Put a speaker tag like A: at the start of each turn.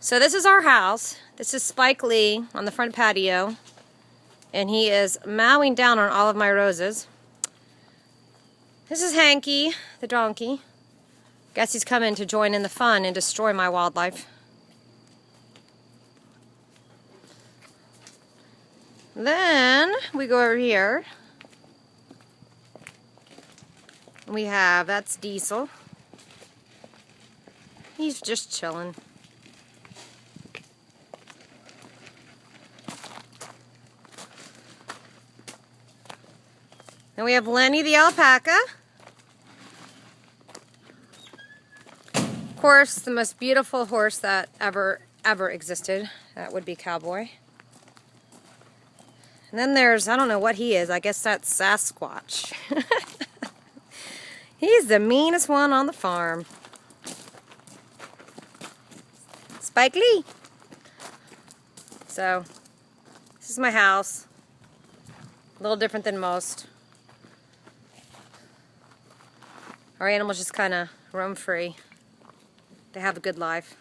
A: So this is our house. This is Spike Lee on the front patio. And he is mowing down on all of my roses. This is Hanky, the donkey. Guess he's coming to join in the fun and destroy my wildlife. Then we go over here. We have, that's Diesel. He's just chilling. Then we have Lenny the alpaca. Of course, the most beautiful horse that ever existed. That would be Cowboy. And then there's, I don't know what he is. I guess that's Sasquatch. He's the meanest one on the farm. Spike Lee. So, this is my house. A little different than most. Our animals just kind of roam free. They have a good life.